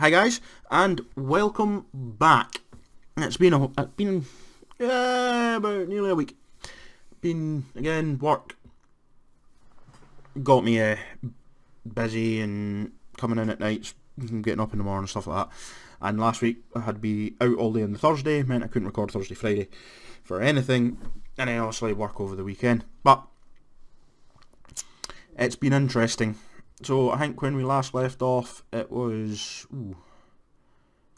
Hi guys, and welcome back. It's been about nearly a week. Been again work got me busy and coming in at nights, and getting up in the morning and stuff like that. And last week I had to be out all day on the Thursday, meant I couldn't record Thursday, Friday for anything, and I obviously work over the weekend. But it's been interesting. So I think when we last left off, it was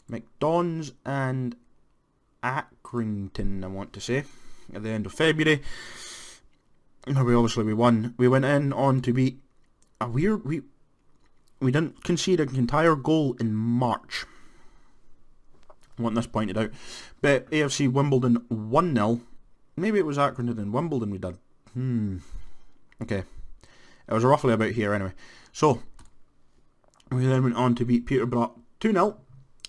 McDonald's and Accrington, I want to say, at the end of February. We won. We went in on to beat a weird. We didn't concede an entire goal in March. I want this pointed out. But AFC Wimbledon 1-0. Maybe it was Accrington and Wimbledon we did. Okay. It was roughly about here anyway. So, we then went on to beat Peterborough 2-0.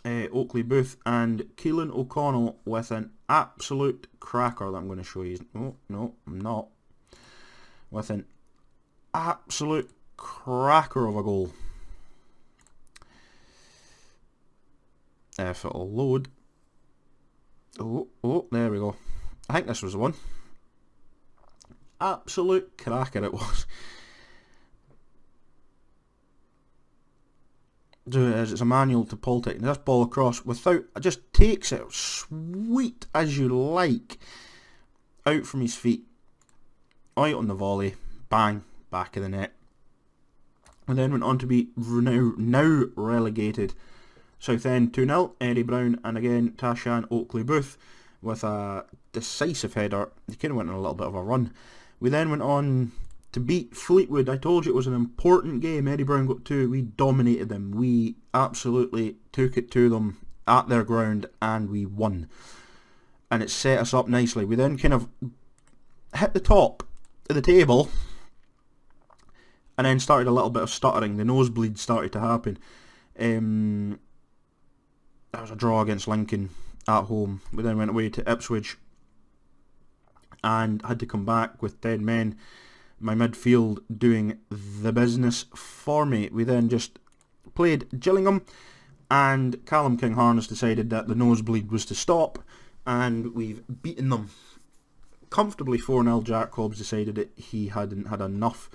Oakley Booth and Keelan O'Connell with an absolute cracker that I'm going to show you. Oh, no, I'm not. With an absolute cracker of a goal. If it'll load. Oh, there we go. I think this was the one. Absolute cracker it was. It's a manual to Bolton. This ball across without, just takes it sweet as you like, out from his feet, out on the volley, bang, back of the net. And then went on to beat now relegated Southend 2-0, Eddie Brown, and again Tashan Oakley Booth with a decisive header. He kind of went on a little bit of a run. We then went on to beat Fleetwood. I told you it was an important game. Eddie Brown got 2. We dominated them. We absolutely took it to them at their ground and we won. And it set us up nicely. We then kind of hit the top of the table and then started a little bit of stuttering. The nosebleed started to happen. That was a draw against Lincoln at home. We then went away to Ipswich and had to come back with 10 men. My midfield doing the business for me. We then just played Gillingham, and Callum King Harness decided that the nosebleed was to stop, and we've beaten them comfortably 4-0. Jack Hobbs decided that he hadn't had enough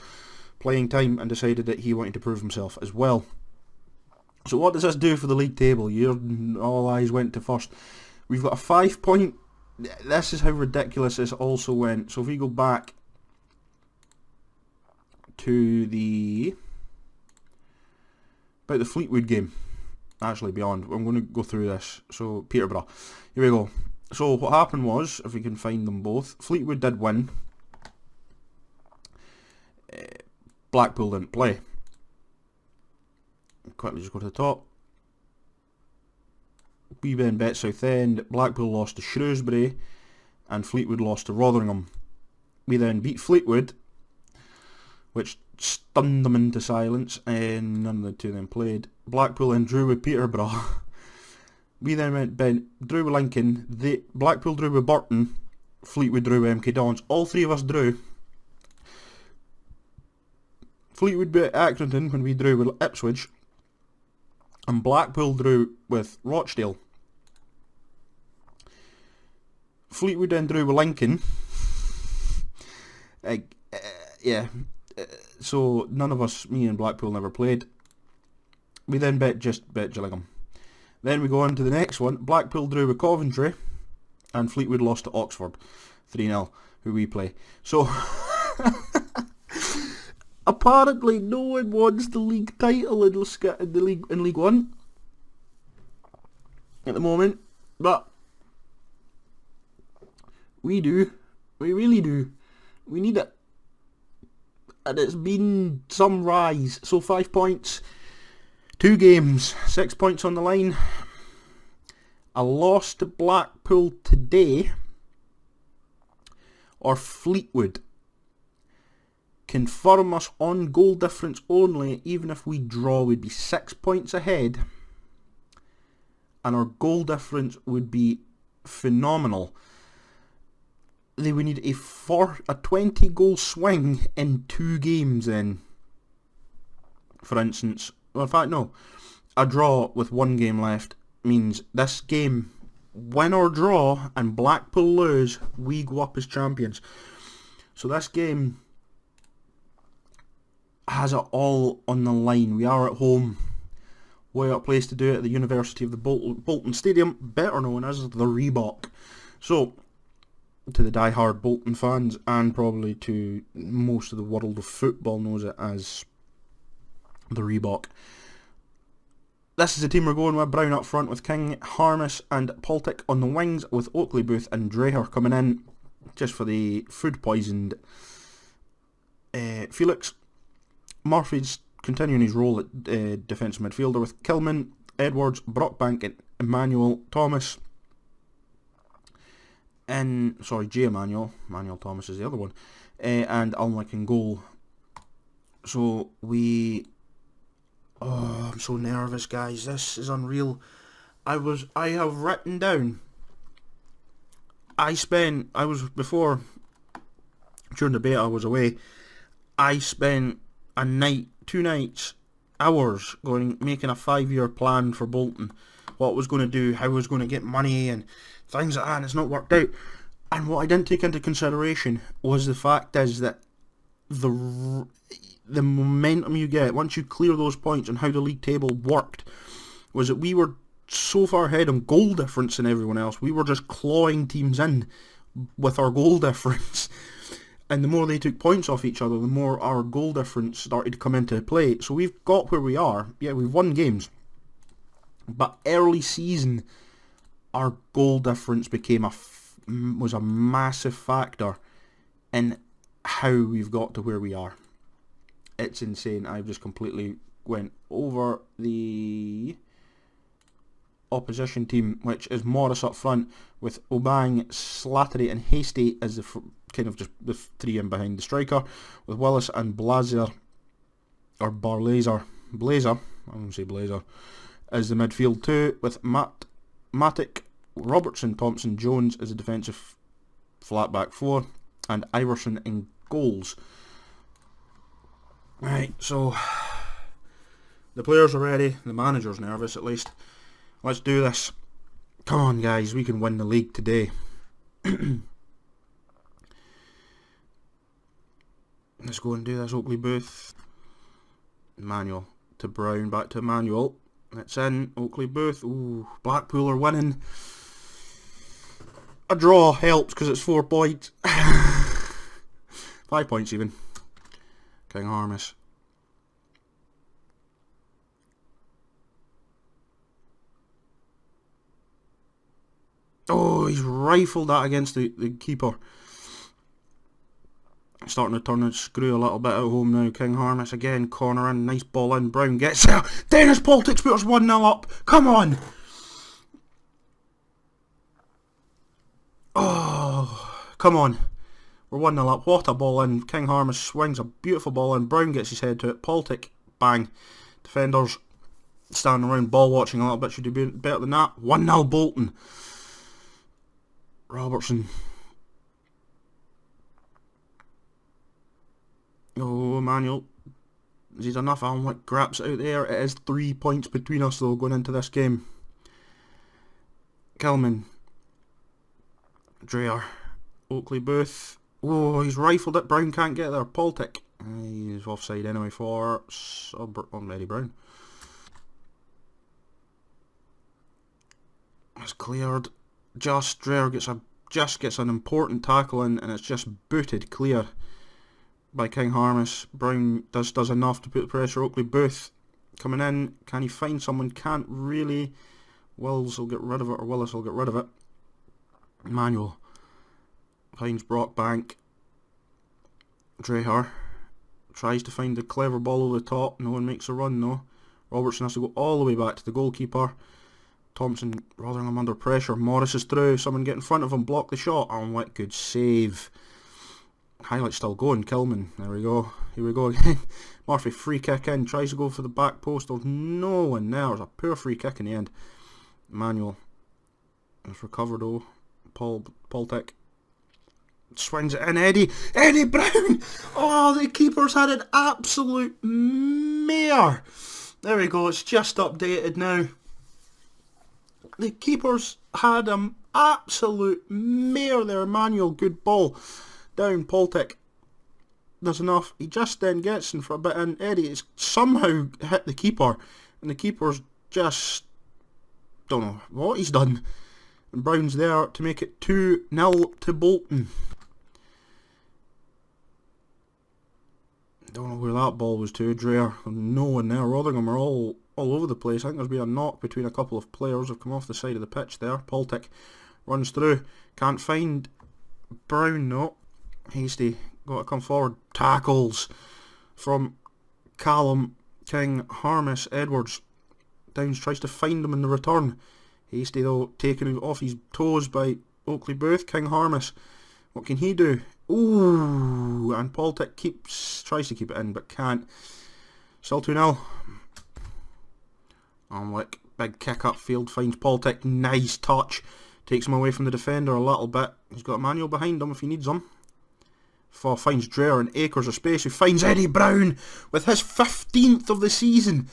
playing time and decided that he wanted to prove himself as well. So what does this do for the league table? All eyes went to first. We've got a 5-point... This is how ridiculous this also went. So if we go back to the Fleetwood game, actually beyond, I'm going to go through this. So Peterborough, here we go. So what happened was, if we can find them both, Fleetwood did win, Blackpool didn't play. Quickly just go to the top. We then bet Southend, Blackpool lost to Shrewsbury and Fleetwood lost to Rotherham. We then beat Fleetwood, which stunned them into silence, and none of the two of them played. Blackpool then drew with Peterborough. We then drew with Lincoln. Blackpool drew with Bolton. Fleetwood drew with MK Dons. All three of us drew. Fleetwood beat Accrington when we drew with Ipswich. And Blackpool drew with Rochdale. Fleetwood then drew with Lincoln. So none of us, me and Blackpool, never played. We then bet Gillingham. Then we go on to the next one. Blackpool drew with Coventry, and Fleetwood lost to Oxford 3-0, who we play. So apparently no one wants the league title in League One at the moment, but we do. We really do. We need it. And it's been some rise. So 5 points, 2 games, 6 points on the line. A loss to Blackpool today, or Fleetwood, confirm us on goal difference only. Even if we draw, we'd be 6 points ahead, and our goal difference would be phenomenal. They would need a 20 goal swing in 2 games then, for instance. Well, in fact, no. a draw with one game left means this game, win or draw, and Blackpool lose, we go up as champions. So this game has it all on the line. We are at home. Way up place to do it at the University of the Bolton Stadium, better known as the Reebok. So, to the die-hard Bolton fans, and probably to most of the world of football, knows it as the Reebok. This is the team we're going with. Brown up front with King, Harness and Poltic on the wings, with Oakley, Booth and Dreher coming in just for the food-poisoned Felix. Murphy's continuing his role at defensive midfielder with Kilman, Edwards, Brockbank and Emmanuel Thomas. J. Emmanuel Thomas is the other one. And Alnwick in goal. So we... Oh, I'm so nervous, guys. This is unreal. I have written down... During the beta I was away, I spent a night, 2 nights, hours, making a 5-year plan for Bolton. What I was going to do, how I was going to get money and things like that, and it's not worked out. And what I didn't take into consideration was the fact is that the momentum you get once you clear those points and how the league table worked was that we were so far ahead on goal difference than everyone else. We were just clawing teams in with our goal difference. And the more they took points off each other, the more our goal difference started to come into play. So we've got where we are. Yeah, we've won games. But early season, our goal difference was a massive factor in how we've got to where we are. It's insane. I've just completely went over the opposition team, which is Morris up front with Obang, Slattery and Hasty as the kind of just the 3 in behind the striker, with Willis and Blazer I won't say Blazer, as the midfield 2, with Matic, Robertson, Thompson, Jones as a defensive flat back 4, and Iverson in goals. Right, so the players are ready, the manager's nervous at least. Let's do this. Come on, guys, we can win the league today. Let's go and do this. Oakley, Booth, Emmanuel to Brown, back to Emmanuel. It's in. Oakley, Booth. Ooh, Blackpool are winning. A draw helps because it's 4 points. 5 points even. King Harness. Oh, he's rifled that against the keeper. Starting to turn and screw a little bit at home now. King Harness again, corner in, nice ball in. Brown gets there. Dennis Poltic puts us 1-0 up. Come on. Oh, come on. We're 1-0 up. What a ball in. King Harness swings a beautiful ball in. Brown gets his head to it. Poltic, bang. Defenders standing around ball watching a little bit. Should he be better than that? 1-0 Bolton. Robertson. Oh, Emmanuel. Is he enough? Alnwick grabs it out there. It is 3 points between us though going into this game. Kilman. Dreher. Oakley, Booth. Oh, he's rifled it. Brown can't get there. Poltic. He's offside anyway for Eddie Brown. It's cleared. Dreher gets an important tackle in, and it's just booted clear by King Harness. Brown does enough to put the pressure. Oakley, Booth coming in. Can he find someone? Can't really. Wills will get rid of it, or Willis will get rid of it. Emmanuel finds Brockbank. Dreher tries to find the clever ball over the top. No one makes a run though. Robertson has to go all the way back to the goalkeeper. Thompson, Rotherham under pressure. Morris is through. Someone get in front of him. Block the shot. Alnwick, good save. Highlight still going. Kilman. There we go. Here we go again. Murphy, free kick in. Tries to go for the back post. There's no one there. There's a poor free kick in the end. Emmanuel. It's recovered though. Poltic. Swings it in. Eddie Brown. Oh, the keeper's had an absolute mare. There we go, it's just updated now. The keepers had an absolute mare there. Manuel, good ball. Down, Poltic. There's enough. He just then gets in for a bit, and Eddie has somehow hit the keeper. And the keeper's just... don't know what he's done. And Brown's there to make it 2-0 to Bolton. Don't know where that ball was to, Dreher. No one there. Rotherham are all over the place. I think there's been a knock between a couple of players who've come off the side of the pitch there. Poltic runs through. Can't find Brown, no. Hasty got to come forward. Tackles from Callum, King, Harmis, Edwards. Downs tries to find him in the return. Hasty though taken off his toes by Oakley Booth. King Harmis. What can he do? Ooh, and Poltic tries to keep it in but can't. Still 2-0. Amlick, big kick upfield, finds Poltic. Nice touch. Takes him away from the defender a little bit. He's got Manuel behind him if he needs him. Finds Dreher in acres of space, who finds Eddie Brown with his 15th of the season.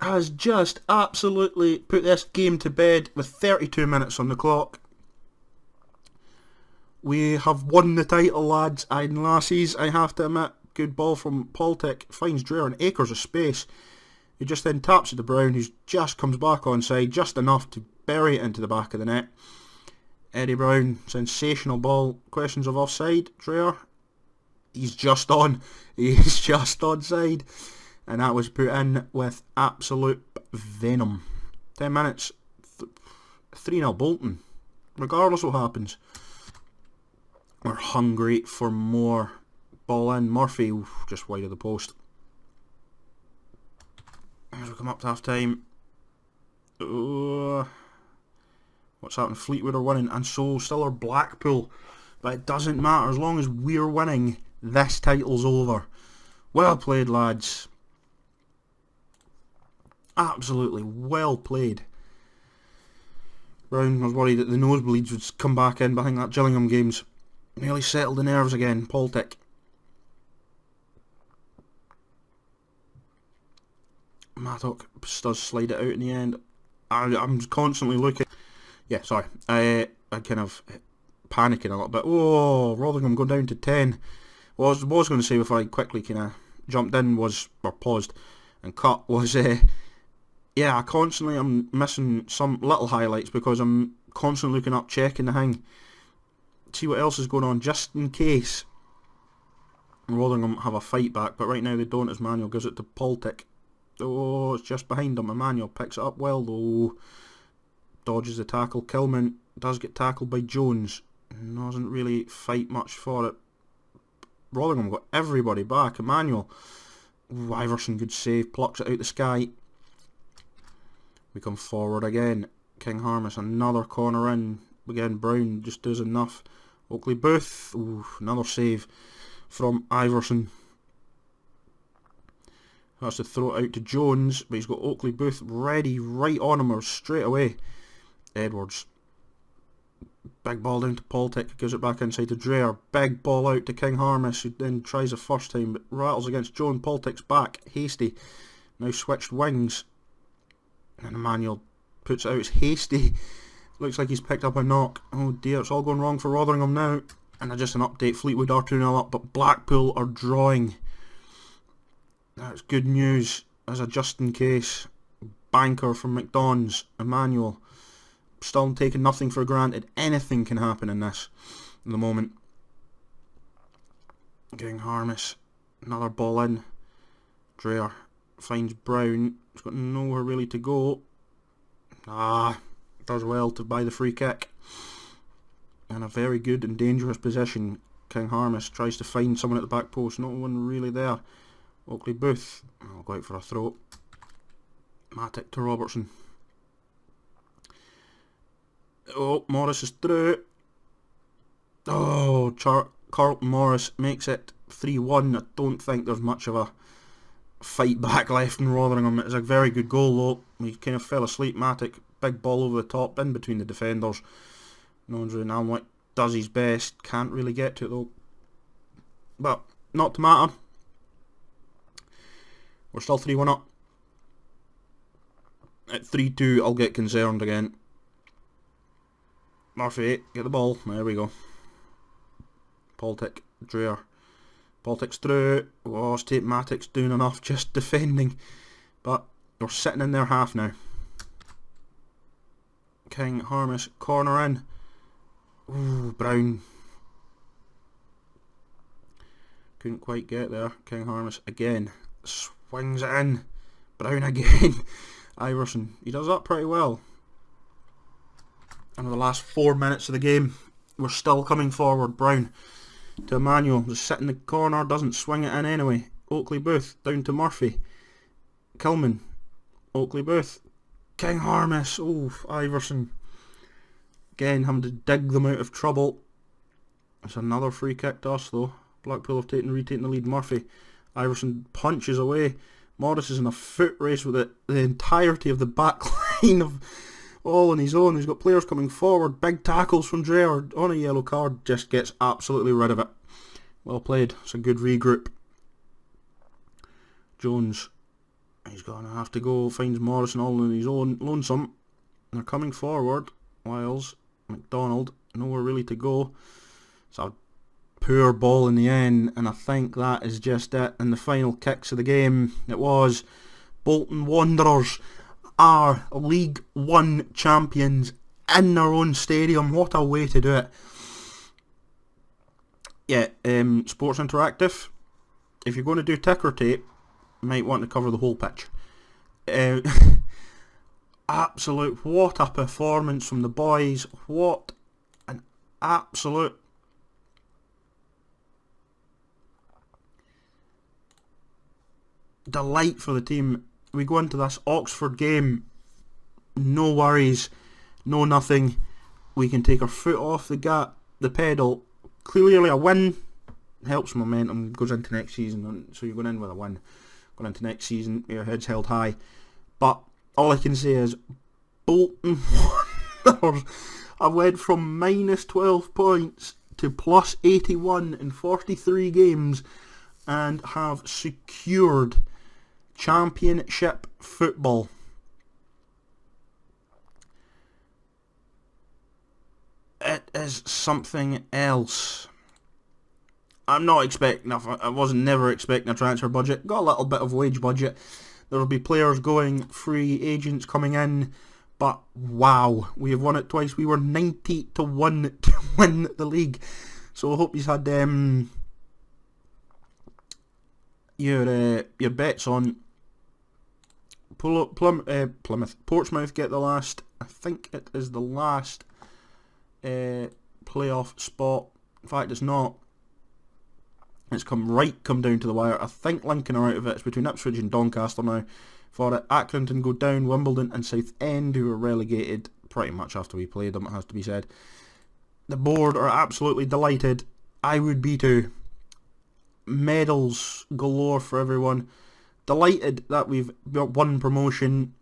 Has just absolutely put this game to bed with 32 minutes on the clock. We have won the title, lads and lassies, I have to admit. Good ball from Poltic. Finds Dreher in acres of space. He just then taps it to Brown, who just comes back onside, just enough to bury it into the back of the net. Eddie Brown, sensational ball. Questions of offside, Dreher. He's just on. He's just onside. And that was put in with absolute venom. 10 minutes. 3-0 Bolton. Regardless what happens. We're hungry for more. Ball in. Murphy, just wide of the post. As we come up to half time. What's happening? Fleetwood are winning, and so still are Blackpool. But it doesn't matter. As long as we're winning, this title's over. Well played, lads. Absolutely well played. Brown was worried that the nosebleeds would come back in, but I think that Gillingham game's nearly settled the nerves again. Poltic. Mattock does slide it out in the end. I'm constantly looking. Yeah, sorry. I kind of panicking a little bit. Oh, Rotherham go down to 10. What I was going to say before I quickly kind of jumped in or paused and cut was, yeah, I'm missing some little highlights because I'm constantly looking up, checking the thing, see what else is going on, just in case Rotherham have a fight back, but right now they don't, as Manuel gives it to Poltic. Oh, it's just behind him. Emmanuel picks it up well though. Dodges the tackle. Kilman does get tackled by Jones. Doesn't really fight much for it. Rotherham got everybody back. Emmanuel. Ooh, Iverson, good save. Plucks it out the sky. We come forward again. King Harmis, another corner in. Again, Brown just does enough. Oakley Booth. Ooh, another save from Iverson. Has to throw it out to Jones, but he's got Oakley Booth ready right on him or straight away. Edwards. Big ball down to Poltic, gives it back inside to Dreher. Big ball out to King Harmis, who then tries the first time, but rattles against Jones. Poltic's back. Hasty. Now switched wings. And Emmanuel puts it out. It's Hasty. Looks like he's picked up a knock. Oh dear, it's all going wrong for Rotherham now. And just an update, Fleetwood are 2-0 up, but Blackpool are drawing. That's good news as a just in case. Banker from McDonald's. Emmanuel. Still taking nothing for granted. Anything can happen in this at the moment. King Harmis. Another ball in. Dreher finds Brown. He's got nowhere really to go. Does well to buy the free kick. In a very good and dangerous position. King Harmis tries to find someone at the back post. No one really there. Oakley Booth. I'll go out for a throw. Matic to Robertson. Oh, Morris is through. Oh, Carlton Morris makes it 3-1. I don't think there's much of a fight back left in Rotherham. It's a very good goal though. He kind of fell asleep. Matic, big ball over the top, in between the defenders. Nondre Namwick does his best. Can't really get to it though. But not to matter. We're still 3-1 up. At 3-2, I'll get concerned again. Murphy, get the ball. There we go. Baltic, Dreher. Baltic's through. Oh, State Matic's doing enough just defending. But we're sitting in their half now. King, Harmis, corner in. Ooh, Brown. Couldn't quite get there. King Harmis again. Swings it in. Brown again. Iverson. He does that pretty well. And in the last 4 minutes of the game, we're still coming forward. Brown to Emmanuel. Just sitting in the corner. Doesn't swing it in anyway. Oakley Booth. Down to Murphy. Kilman. Oakley Booth. King Harmis. Oh, Iverson. Again, having to dig them out of trouble. It's another free kick to us though. Blackpool have retaken the lead. Murphy. Iverson punches away. Morris is in a foot race with it. The entirety of the back line of all on his own. He's got players coming forward. Big tackles from Dreher. On a yellow card. Just gets absolutely rid of it. Well played. It's a good regroup. Jones. He's going to have to go. Finds Morrison all on his own. Lonesome. They're coming forward. Wiles. McDonald. Nowhere really to go. It's a poor ball in the end. And I think that is just it. In the final kicks of the game, it was Bolton Wanderers are League One champions in their own stadium. What a way to do it. Yeah, Sports Interactive. If you're going to do ticker tape, you might want to cover the whole pitch. Absolute, what a performance from the boys. What an absolute delight for the team. We go into this Oxford game, no worries, no nothing. We can take our foot off the pedal. Clearly a win helps momentum, goes into next season, so you're going in with a win. Going into next season, your head's held high. But all I can say is, Bolton Wanderers have went from minus 12 points to plus 81 in 43 games and have secured Championship football. It is something else. I'm not expecting, I was never expecting a transfer budget. Got a little bit of wage budget. There will be players going, free agents coming in. But wow, we have won it twice. We were 90-1 to win the league. So I hope you've had your bets on. Plymouth. Portsmouth get the last, I think it is the last playoff spot. In fact, it's not. It's come down to the wire. I think Lincoln are out of it. It's between Ipswich and Doncaster now for it. Accrington go down. Wimbledon and Southend, who were relegated pretty much after we played them, it has to be said. The board are absolutely delighted. I would be too. Medals galore for everyone. Delighted that we've got one promotion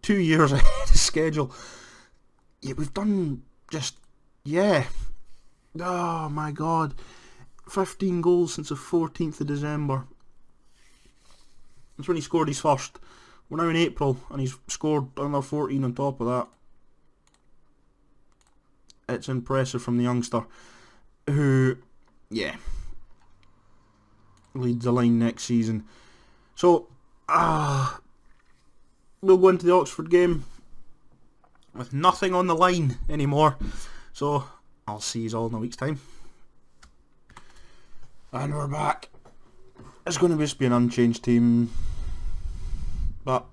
2 years ahead of schedule. Yeah, we've done just, yeah. Oh my god. 15 goals since the 14th of December. That's when he scored his first. We're now in April and he's scored another 14 on top of that. It's impressive from the youngster who, yeah, leads the line next season. So, we'll go into the Oxford game with nothing on the line anymore. So, I'll see you all in a week's time. And we're back. It's going to just be an unchanged team. But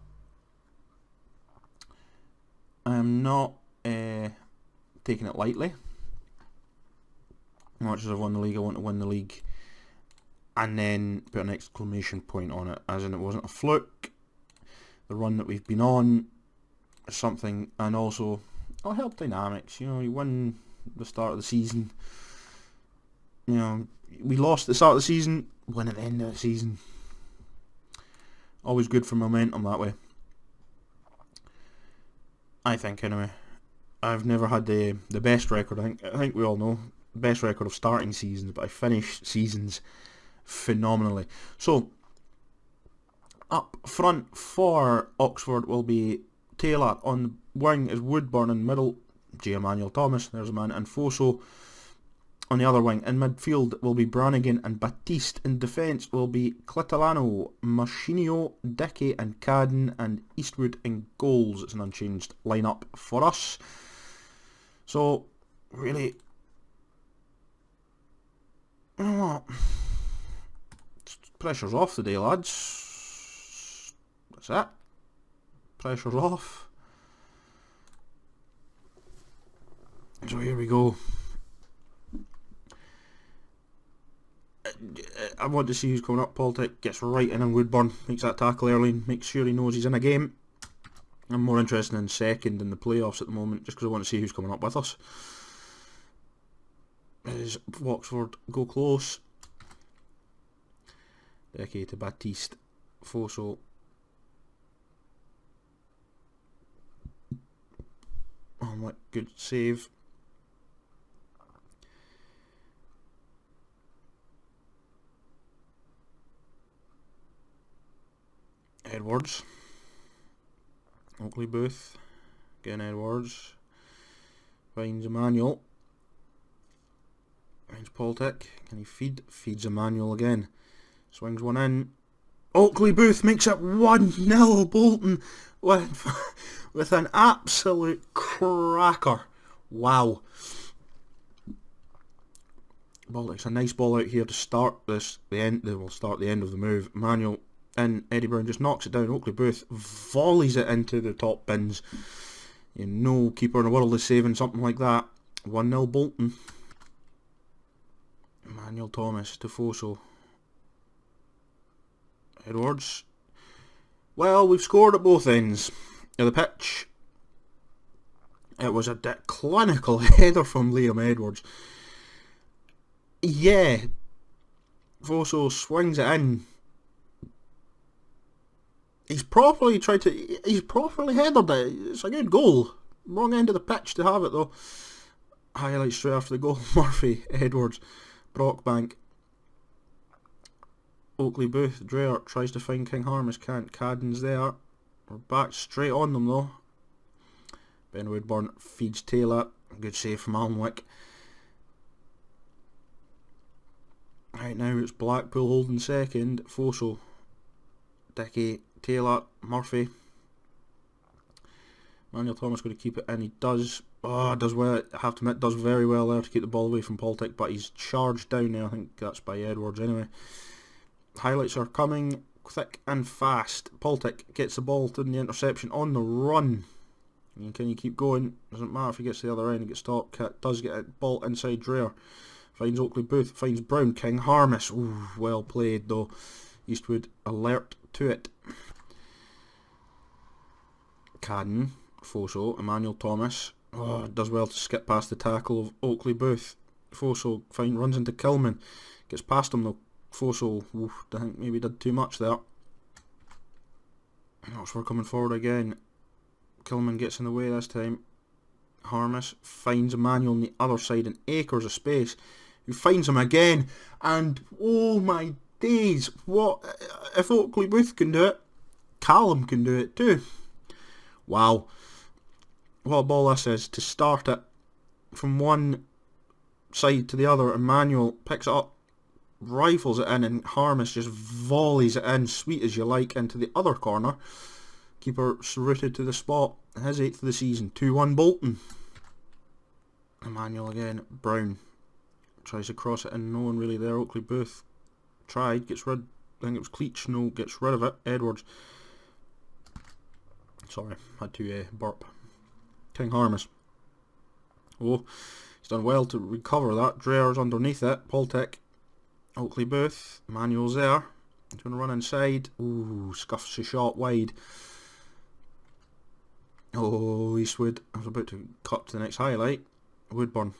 I'm not taking it lightly. As much as I've won the league, I want to win the league. And then put an exclamation point on it, as in it wasn't a fluke. The run that we've been on is something, and also it'll help dynamics. You know, you win the start of the season. You know, we lost at the start of the season, win at the end of the season. Always good for momentum that way. I think anyway. I've never had the best record. I think we all know the best record of starting seasons, but I finish seasons phenomenally. So up front for Oxford will be Taylor. On the wing is Woodburn. In middle, J. Emmanuel Thomas, there's a man, and Foso on the other wing. In midfield will be Brannigan and Batiste. In defence will be Clitalano, Machinio, Dickey and Cadden, and Eastwood in goals. It's an unchanged lineup for us. So, really, you know what? Pressure's off today, lads. That's it. Pressure's off. So here we go. I want to see who's coming up. Baltic gets right in on Woodburn, makes that tackle early, makes sure he knows he's in a game. I'm more interested in second in the playoffs at the moment, just because I want to see who's coming up with us. Is Oxford go close? Dickey to Batiste, Foso. Oh, good save. Edwards. Oakley Booth. Again Edwards. Finds Emmanuel. Finds Poltic. Can he feed? Feeds Emmanuel again. Swings one in. Oakley Booth makes it 1-0 Bolton with an absolute cracker. Wow. Baltic's a nice ball out here to start this. Will start the end of the move. Emmanuel in. Eddie Brown just knocks it down. Oakley Booth volleys it into the top bins. No keeper in the world is saving something like that. 1-0 Bolton. Emmanuel Thomas to Foso. Edwards. Well, we've scored at both ends of the pitch. It was a clinical header from Liam Edwards. Yeah. Foso swings it in. He's properly headed it. It's a good goal. Wrong end of the pitch to have it though. Highlights straight after the goal. Murphy, Edwards, Brockbank. Oakley Booth, Dreher tries to find King Harmis, can't. Cadden's there. We're back straight on them though. Ben Woodburn feeds Taylor. Good save from Alnwick. Right now it's Blackpool holding second. Foso, Dickey, Taylor, Murphy. Manuel Thomas going to keep it in. He does. Oh, does well. I have to admit, does very well there to keep the ball away from Poltic, but he's charged down there. I think that's by Edwards anyway. Highlights are coming thick and fast. Poltic gets the ball to the interception on the run. And can you keep going? Doesn't matter if he gets to the other end, he gets stopped. Does get a ball inside Dreher. Finds Oakley Booth, finds Brown. King Harmis. Ooh, well played though. Eastwood alert to it. Cadden, Foso, Emmanuel Thomas. Oh, does well to skip past the tackle of Oakley Booth. Foso runs into Kilman. Gets past him though. Foso, I think maybe did too much there. Oxford coming forward again. Kilman gets in the way this time. Harmis finds Emmanuel on the other side in acres of space. Who finds him again. And oh my days, what if Oakley Booth can do it, Callum can do it too. Wow. What a ball this is to start it from one side to the other. Emmanuel picks it up, rifles it in, and Harmis just volleys it in, sweet as you like, into the other corner. Keeper rooted to the spot. His 8th of the season. 2-1 Bolton. Emmanuel again. Brown tries to cross it in. No one really there. Oakley Booth tried. Gets rid. I think it was Cleach. No, gets rid of it. Edwards. Sorry, had to burp. King Harmis. Oh, he's done well to recover that. Dreher's underneath it. Poltic. Oakley Booth. Emmanuel's there. He's going to run inside. Ooh, scuffs the shot wide. Oh, Eastwood. I was about to cut to the next highlight. Woodburn.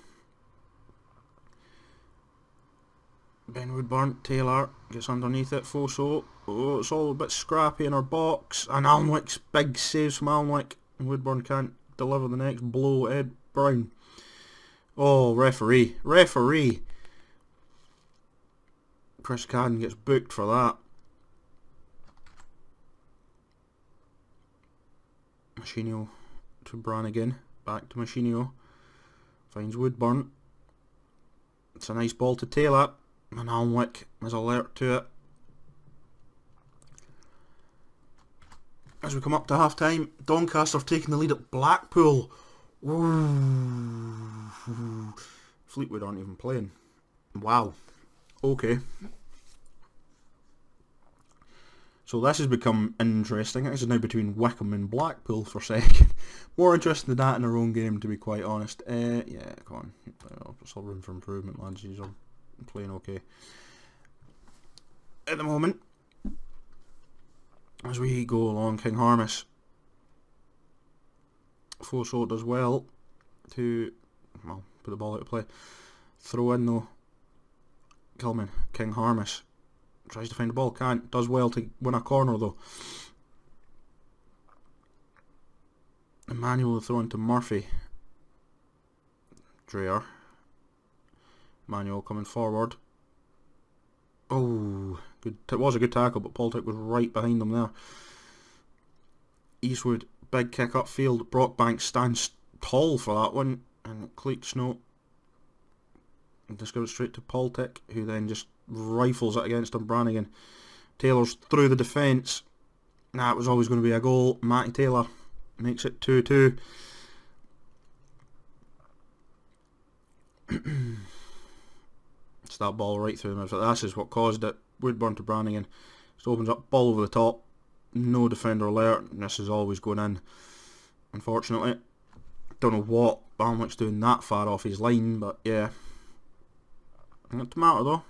Ben Woodburn. Taylor gets underneath it. Foso. Oh, it's all a bit scrappy in our box. And Alnwick's big saves from Alnwick. Woodburn can't deliver the next blow. Ed Brown. Oh, referee. Referee. Chris Cadden gets booked for that. Machinio to Brannigan. Back to Machinio. Finds Woodburn. It's a nice ball to Taylor. And Alnwick is alert to it. As we come up to half time, Doncaster taking the lead at Blackpool. Ooh. Fleetwood aren't even playing. Wow. Okay. So this has become interesting. This is now between Wickham and Blackpool for second. More interesting than that in our own game, to be quite honest. Yeah, come on. Still room for improvement, lads. He's playing okay. At the moment, as we go along, King Harness. Foso does well to, well, put the ball out of play. Throw in though. Kilman, King Harness. Tries to find the ball, can't. Does well to win a corner though. Emmanuel throw into Murphy. Dreyer. Emmanuel coming forward. Oh, good. It was a good tackle, but Poltic was right behind them there. Eastwood, big kick upfield. Brockbank stands tall for that one, and Cleek Snow just goes straight to Poltic, who then just rifles it against him. Brannigan. Taylor's through the defence. Nah, it was always going to be a goal. Matty Taylor makes it 2-2. It's that ball right through the midfield. This is what caused it. Woodburn to Brannigan. Just opens up, ball over the top. No defender alert. And this is always going in. Unfortunately. Don't know what Alnwick's doing that far off his line, but yeah. Not to matter though.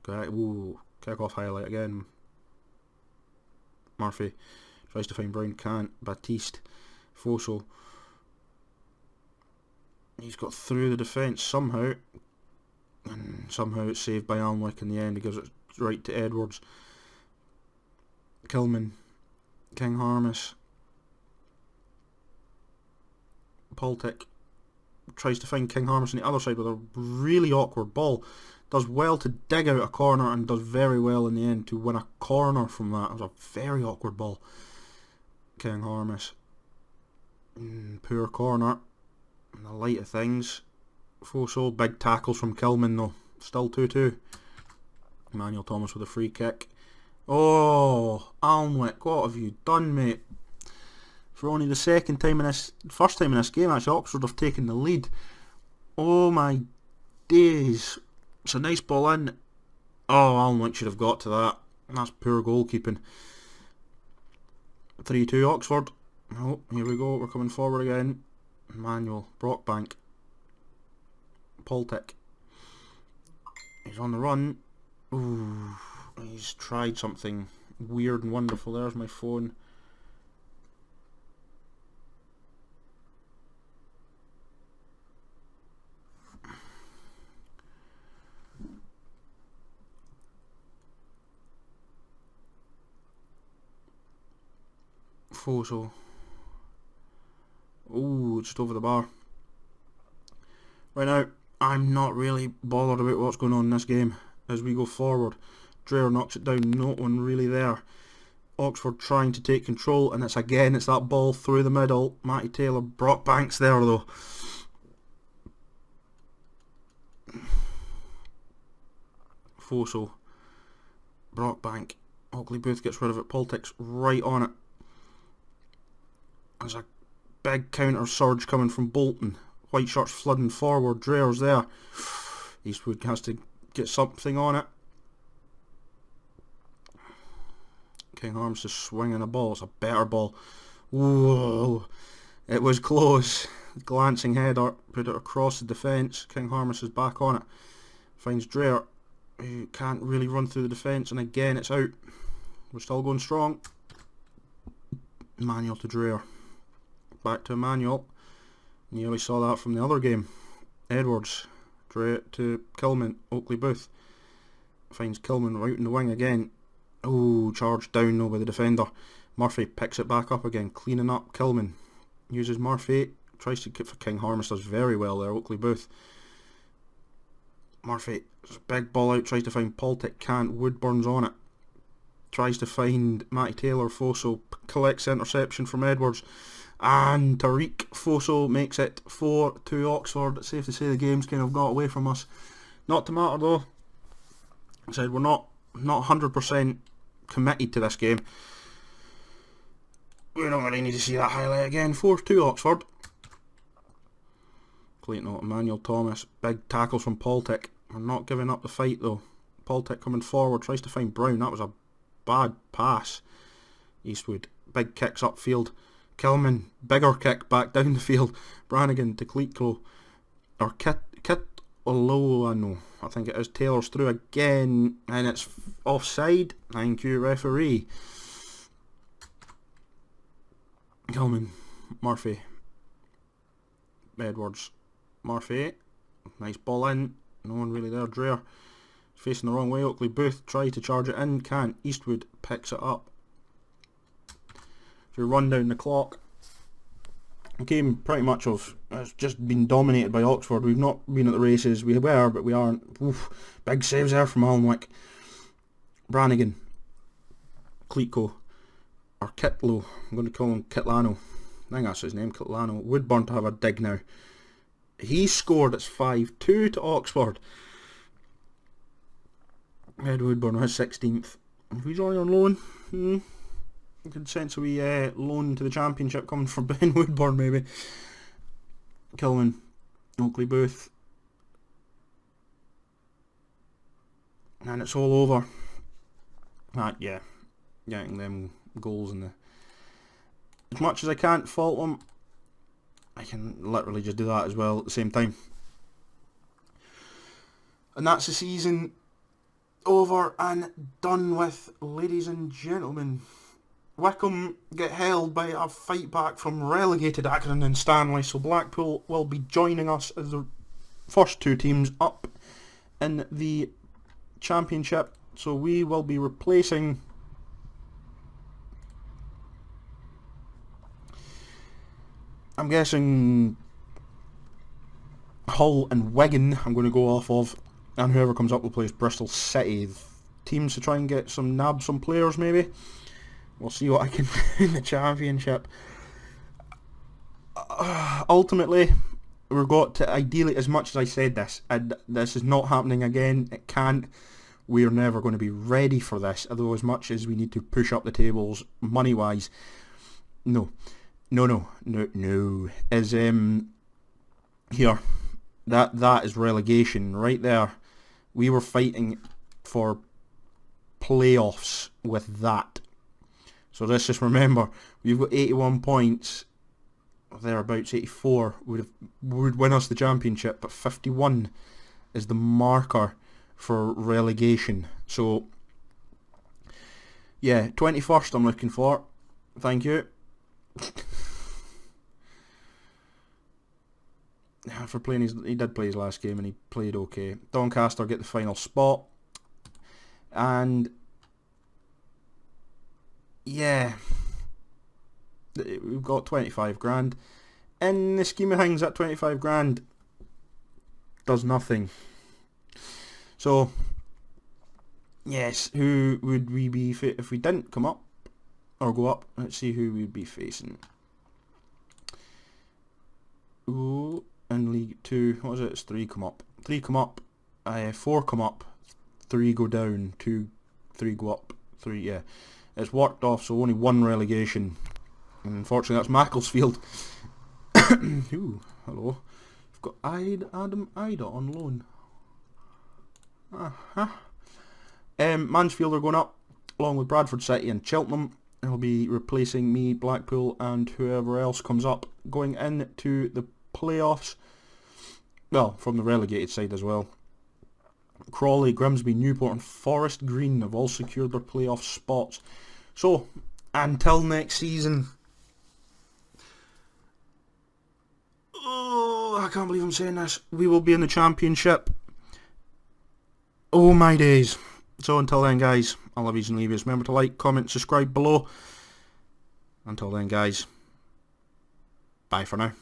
Okay, ooh, kick off highlight again. Murphy tries to find Brown, can't. Baptiste, Foso. He's got through the defence somehow, and somehow it's saved by Alnwick in the end. He gives it right to Edwards. Kilman, King Harness, Poltic tries to find King Harness on the other side with a really awkward ball. Does well to dig out a corner and does very well in the end to win a corner from that. It was a very awkward ball. King Harness. Poor corner. In the light of things. Foso, big tackles from Kilman though. Still 2-2. Emmanuel Thomas with a free kick. Oh, Alnwick, what have you done, mate? For only the first time in this game, actually, Oxford have taken the lead. Oh my days. It's a nice ball in. Oh, Alnwick should have got to that. That's poor goalkeeping. 3-2 Oxford. Oh, here we go. We're coming forward again. Emmanuel, Brockbank. Poltic. He's on the run. Ooh, he's tried something weird and wonderful. There's my phone. Foso. Ooh, just over the bar. Right now, I'm not really bothered about what's going on in this game. As we go forward, Dreyer knocks it down, no one really there. Oxford trying to take control, and it's that ball through the middle. Matty Taylor, Brockbank's there though. Foso, Brockbank, Oakley Booth gets rid of it, Poltic's right on it. There's a big counter surge coming from Bolton. White shirts flooding forward, Dreyer's there. Eastwood has to get something on it. King Harness is swinging a ball, it's a better ball. Whoa, it was close. Glancing header, put it across the defence. King Harness is back on it. Finds Dreyer, who can't really run through the defence, and again it's out. We're still going strong. Emmanuel to Dreyer. Back to Emmanuel. Nearly saw that from the other game. Edwards. Dreyer to Kilman. Oakley Booth. Finds Kilman right in the wing again. Oh, charged down though by the defender. Murphy picks it back up again. Cleaning up Kilman. Uses Murphy. Tries to get for King Harness. Does very well there. Oakley Booth. Murphy. Big ball out. Tries to find Poltic. Can't. Woodburn's on it. tries to find Matty Taylor. Foso collects the interception from Edwards, and Tariq Foso makes it 4-2 Oxford. It's safe to say the game's kind of got away from us. Not to matter though. I said we're not 100% committed to this game. We don't really need to see that highlight again. 4-2 Oxford. Clayton Emmanuel Thomas. Big tackles from Poltic. We're not giving up the fight though. Poltic coming forward. Tries to find Brown. That was a bad pass. Eastwood. Big kicks upfield. Kilman. Bigger kick back down the field. Brannigan to Cleatclough. Or Kit Oloano. I think it is. Taylor's through again. And it's offside. Thank you, referee. Kilman. Murphy. Edwards. Murphy. Nice ball in. No one really there. Dreher. Facing the wrong way. Oakley Booth tries to charge it in. Can't. Eastwood picks it up. So we run down the clock. The game pretty much has just been dominated by Oxford. We've not been at the races. We were, but we aren't. Oof. Big saves there from Alnwick. Brannigan. Cleatclough. Or Kitlow. I'm going to call him Kitlano. I think that's his name, Kitlano. Woodburn to have a dig now. He scored. It's 5-2 to Oxford. Ed Woodburn on his 16th. He's only on loan. I could sense a wee loan to the championship coming from Ben Woodburn maybe. Kilman. Oakley Booth. And it's all over. Yeah. Getting them goals in the... As much as I can't fault them, I can literally just do that as well at the same time. And that's the season over and done with, ladies and gentlemen. Wycombe get held by a fight back from relegated Accrington and Stanley, so Blackpool will be joining us as the first two teams up in the championship. So we will be replacing I'm guessing Hull and Wigan I'm going to go off of, and whoever comes up will place Bristol City. Teams to try and get nab some players maybe. We'll see what I can do in the championship. Ultimately, we've got to, ideally, as much as I said this, and this is not happening again, it can't, we're never going to be ready for this, although as much as we need to push up the tables money-wise, no, is, here, that is relegation, right there. We were fighting for playoffs with that. So let's just remember, we've got 81 points, thereabouts 84, would win us the championship, but 51 is the marker for relegation. So, yeah, 21st I'm looking for. Thank you. For playing he did play his last game and he played okay. Doncaster get the final spot. And yeah, we've got 25 grand. In the scheme of things, that 25 grand does nothing. So, yes, who would we be if we didn't come up or go up? Let's see who we'd be facing. Ooh, in League 2, what is it? It's 3 come up. 3 come up, 4 come up, 3 go down, 2, 3 go up, 3, yeah. It's worked off, so only 1 relegation. And unfortunately, that's Macclesfield. Ooh, hello. We've got Adam Ida on loan. Mansfield are going up, along with Bradford City and Cheltenham. They'll be replacing me, Blackpool, and whoever else comes up, going into the playoffs. Well, from the relegated side as well. Crawley, Grimsby, Newport and Forest Green have all secured their playoff spots. So, until next season. Oh, I can't believe I'm saying this. We will be in the championship. Oh my days. So until then guys, I love yous and leave yous. Remember to like, comment, subscribe below. Until then guys, bye for now.